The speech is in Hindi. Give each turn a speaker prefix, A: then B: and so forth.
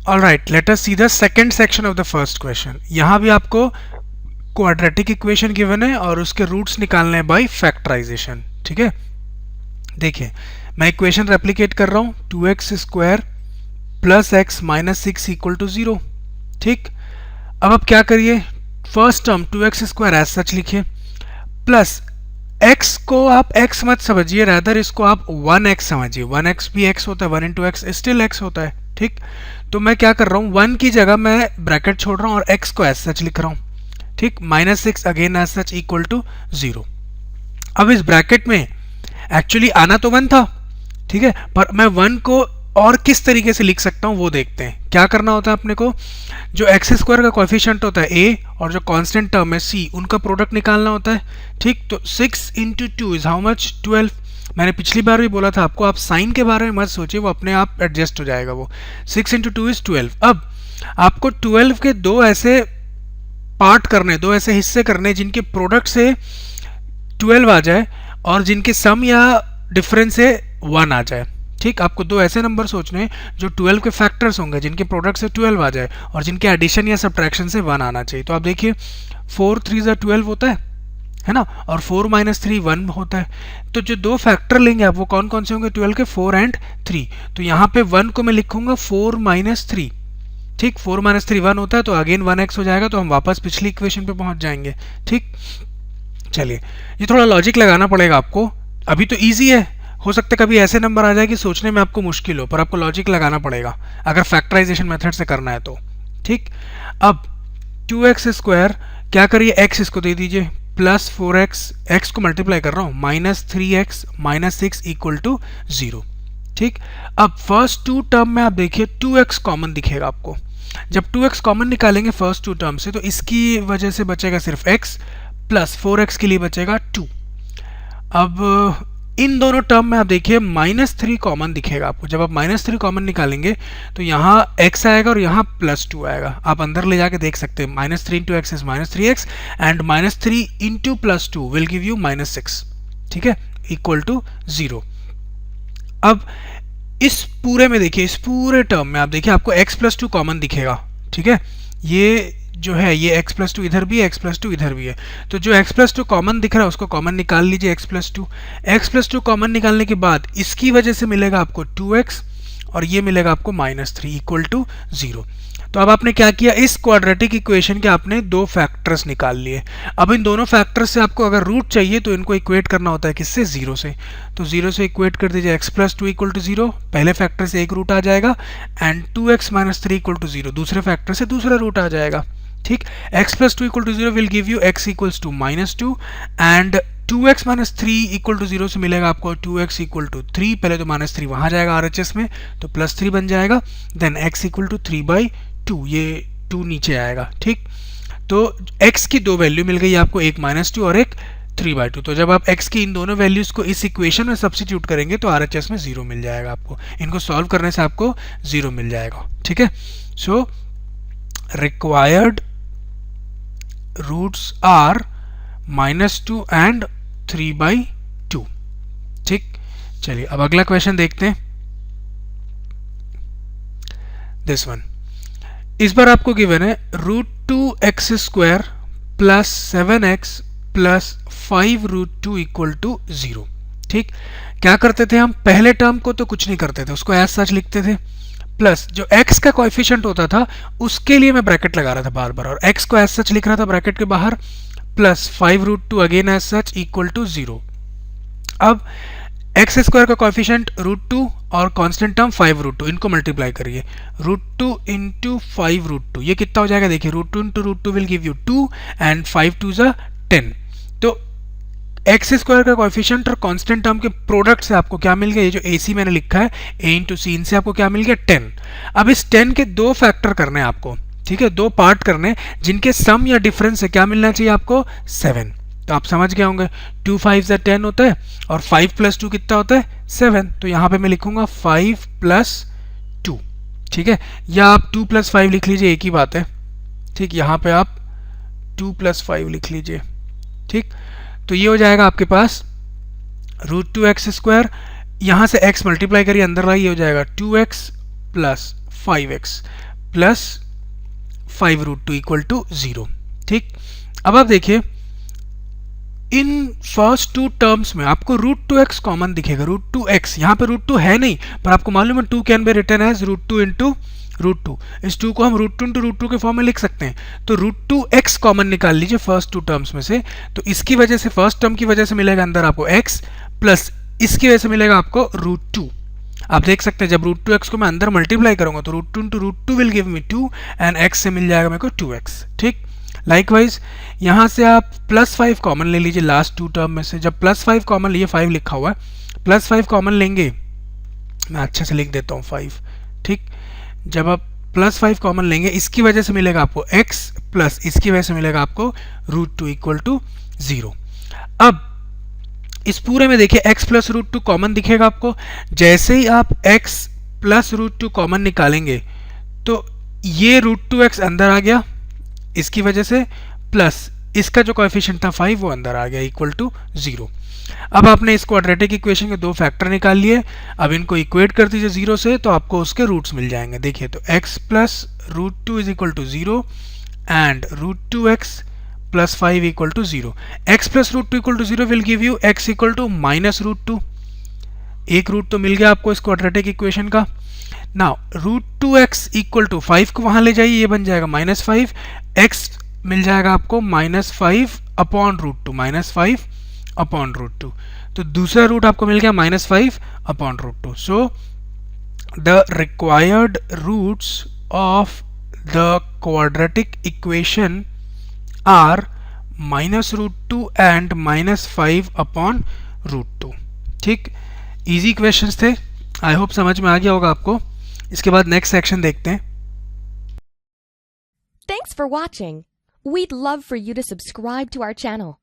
A: Alright, let us see the second section of the first question. यहाँ भी आपको क्वाड्रेटिक इक्वेशन गिवन है और उसके रूट्स निकालने हैं बाय फैक्टराइजेशन। ठीक है, देखिए मैं इक्वेशन रेप्लिकेट कर रहा हूँ, 2x square plus x minus 6 equal to 0। ठीक, अब आप क्या करिए, first term 2x square as such लिखिए, प्लस x को आप x मत समझिए, रादर इसको आप 1x समझिए। 1x भी x होता है, 1 इंटू एक्स स्टिल x होता है। ठीक, तो मैं क्या कर रहा हूँ, 1 की जगह मैं ब्रैकेट छोड़ रहा हूँ और x को एज सच लिख रहा हूँ। ठीक, minus 6 again as such equal to 0। अब इस ब्रैकेट में एक्चुअली आना तो 1 था, ठीक है, पर मैं 1 को और किस तरीके से लिख सकता हूं वो देखते हैं। क्या करना होता है अपने को, जो एक्स स्क्वायर का कोएफिशिएंट होता है a और जो कांस्टेंट टर्म है c, उनका प्रोडक्ट निकालना होता है। ठीक, तो 6 इंटू 2 इज हाउ मच, 12। मैंने पिछली बार भी बोला था आपको, आप साइन के बारे में मत सोचिए, वो अपने आप एडजस्ट हो जाएगा। वो 6 इंटू 2 इज 12। अब आपको 12 के दो ऐसे पार्ट करने, दो ऐसे हिस्से करने जिनके प्रोडक्ट से 12 आ जाए और जिनके सम या डिफरेंस से 1 आ जाए। ठीक, आपको दो ऐसे नंबर सोचने हैं जो 12 के फैक्टर्स होंगे, जिनके प्रोडक्ट से 12 आ जाए और जिनके एडिशन या सब्ट्रैक्शन से 1 आना चाहिए। तो आप देखिए 4 3 12 होता है ना, और 4 माइनस 3 1 होता है। तो जो दो फैक्टर लेंगे आप वो कौन कौन से होंगे 12 के, 4 एंड 3। तो यहाँ पे 1 को मैं लिखूंगा 4 माइनस 3। ठीक, 4 माइनस 3 1 होता है, तो अगेन 1x हो जाएगा, तो हम वापस पिछली इक्वेशन पे पहुंच जाएंगे। ठीक, चलिए ये थोड़ा लॉजिक लगाना पड़ेगा आपको। अभी तो ईजी है, हो सकता है कभी ऐसे नंबर आ जाए कि सोचने में आपको मुश्किल हो, पर आपको लॉजिक लगाना पड़ेगा अगर फैक्टराइजेशन मेथड से करना है तो। ठीक, अब 2x स्क्वायर क्या करिए, x इसको दे दीजिए, प्लस 4x, x को मल्टीप्लाई कर रहा हूँ, minus 3x minus 6 equal to 0। ठीक, अब फर्स्ट टू टर्म में आप देखिए 2x कॉमन दिखेगा आपको। जब 2x कॉमन निकालेंगे फर्स्ट टू टर्म से, तो इसकी वजह से बचेगा सिर्फ x, प्लस 4x के लिए बचेगा 2। अब इन दोनों टर्म में आप देखिए माइनस 3 कॉमन दिखेगा आपको। जब आप माइनस 3 कॉमन निकालेंगे तो यहाँ x आएगा और यहाँ प्लस 2 आएगा। आप अंदर ले जाके देख सकते हैं, minus 3 into x is minus 3x and minus 3 into plus 2 will give you minus 6। ठीक है, इक्वल टू 0। अब इस पूरे में देखिए, इस पूरे टर्म में आप देखिए आपको x प्लस 2 कॉमन दिखेगा। ठीक है, ये जो है ये x प्लस 2 इधर भी है, x प्लस 2 इधर भी है, तो जो x प्लस 2 कॉमन दिख रहा है उसको कॉमन निकाल लीजिए, x plus 2। x plus 2 common निकालने के बाद इसकी वजह से मिलेगा आपको 2x और ये मिलेगा आपको माइनस 3 इक्वल टू 0। तो अब आपने क्या किया, इस क्वाड्रेटिक इक्वेशन के आपने दो फैक्टर्स निकाल लिए। अब इन दोनों फैक्टर्स से आपको अगर रूट चाहिए तो इनको इक्वेट करना होता है किससे, 0 से। तो 0 से इक्वेट कर दीजिए x प्लस 2 इक्वल टू 0, पहले फैक्टर से एक रूट आ जाएगा, and 2x minus 3 equal to 0, दूसरे फैक्टर से दूसरा रूट आ जाएगा। ठीक, x plus 2 equal to 0 will give you x equals to minus 2 and 2x minus 3 equal to 0 से मिलेगा आपको 2x इक्वल टू 3। पहले तो माइनस 3 वहां जाएगा RHS में, तो प्लस 3 बन जाएगा, देन x इक्वल टू 3/2, ये 2 नीचे आएगा। ठीक, तो x की दो वैल्यू मिल गई आपको, एक माइनस 2 और एक 3/2। तो जब आप x की इन दोनों वैल्यूज को इस इक्वेशन में सब्स्टिट्यूट करेंगे तो RHS में 0 मिल जाएगा आपको। इनको सॉल्व करने से आपको 0 मिल जाएगा। ठीक है, so required roots are -2 and 3/2। ठीक, चलिए अब अगला क्वेश्चन देखते हैं, दिस वन। इस बार आपको गिवन है √2x square plus 7x plus 5√2 equal to 0। ठीक, क्या करते थे हम, पहले टर्म को तो कुछ नहीं करते थे, उसको एज सच लिखते थे, प्लस जो x का कोएफिशिएंट होता था उसके लिए मैं ब्रैकेट लगा रहा था बार बार, और x को एज सच लिख रहा था ब्रैकेट के बाहर, plus 5√2 again as such equal to 0। अब x स्क्वायर का कोएफिशिएंट √2 और कांस्टेंट टर्म 5√2, इनको मल्टीप्लाई करिए, √2 इंटू 5√2, ये कितना हो जाएगा देखिए, √2 into √2 will give you 2 and 5 2 ज़ा 10। तो एक्स स्क्वायर का कोएफिशिएंट और कांस्टेंट टर्म के प्रोडक्ट से आपको क्या मिल गया, ये जो AC मैंने लिखा है a इंटू सी, इनसे आपको क्या मिल गया 10। अब इस 10 के दो फैक्टर करने हैं आपको, ठीक है, दो पार्ट करने जिनके सम या डिफरेंस से क्या मिलना चाहिए आपको 7। तो आप समझ गए होंगे 2 5 ज़ा 10 होता है और 5 प्लस 2 कितना होता है 7। तो यहाँ पे मैं लिखूंगा 5 प्लस 2। ठीक है, या आप 2 प्लस 5 लिख लीजिए, एक ही बात है। ठीक, यहाँ पे आप 2 प्लस 5 लिख लीजिए। ठीक, तो ये हो जाएगा आपके पास √2x स्क्वायर, यहाँ से x मल्टीप्लाई करिए अंदर लाइए, हो जाएगा 2x plus 5x plus 5√2 equal to 0। ठीक, अब आप देखिए इन फर्स्ट टू टर्म्स में आपको √2x कॉमन दिखेगा। √2x यहाँ पे √2 है नहीं, पर आपको मालूम है 2 can be written as √2 into √2। इस 2 को हम √2 इंटू √2 के फॉर्म में लिख सकते हैं। तो √2x कॉमन निकाल लीजिए फर्स्ट टू टर्म्स में से। तो इसकी वजह से फर्स्ट टर्म की वजह से मिलेगा अंदर आपको x, प्लस इसकी वजह से मिलेगा आपको √2। आप देख सकते हैं जब √2x को मैं अंदर मल्टीप्लाई करूंगा तो √2 into √2 will give me 2 and x से मिल जाएगा मेरे को 2x। ठीक, लाइकवाइज यहाँ से आप +5 कॉमन ले लीजिए लास्ट टू टर्म में से। जब +5 कॉमन लिए, 5 लिखा हुआ है, +5 कॉमन लेंगे, मैं अच्छे से लिख देता हूँ 5। ठीक, जब आप +5 कॉमन लेंगे इसकी वजह से मिलेगा आपको x, प्लस इसकी वजह से मिलेगा आपको √2 इक्वल टू 0। अब इस पूरे में देखिए x प्लस √2 कॉमन दिखेगा आपको। जैसे ही आप x प्लस √2 कॉमन निकालेंगे तो ये √2x अंदर आ गया इसकी वजह से, प्लस इसका जो कोएफिशिएंट था 5 वो अंदर आ गया इक्वल टू 0। अब आपने इस क्वाड्रेटिक इक्वेशन के दो फैक्टर निकाल लिए। अब इनको इक्वेट कर दीजिए 0 से तो आपको उसके रूट्स मिल जाएंगे। देखिए तो x plus √2 is equal to 0 and √2x plus 5 equal to 0। x plus √2 equal to 0 will give you x equal to minus √2। एक रूट तो मिल गया आपको इस क्वाड्रेटिक इक्वेशन का। नाउ √2x इक्वल टू 5 को वहां ले जाइए, ये बन जाएगा -5। x मिल जाएगा आपको -5 अपॉन √2, -5 अपॉन √2। तो दूसरा रूट आपको मिल गया -5 upon √2। So the required roots of the quadratic equation are -√2 and -5 upon √2। ठीक, इजी क्वेश्चंस थे, आई होप समझ में आ गया होगा आपको। इसके बाद नेक्स्ट सेक्शन देखते हैं।
B: Thanks for watching. We'd love for you to subscribe to our channel.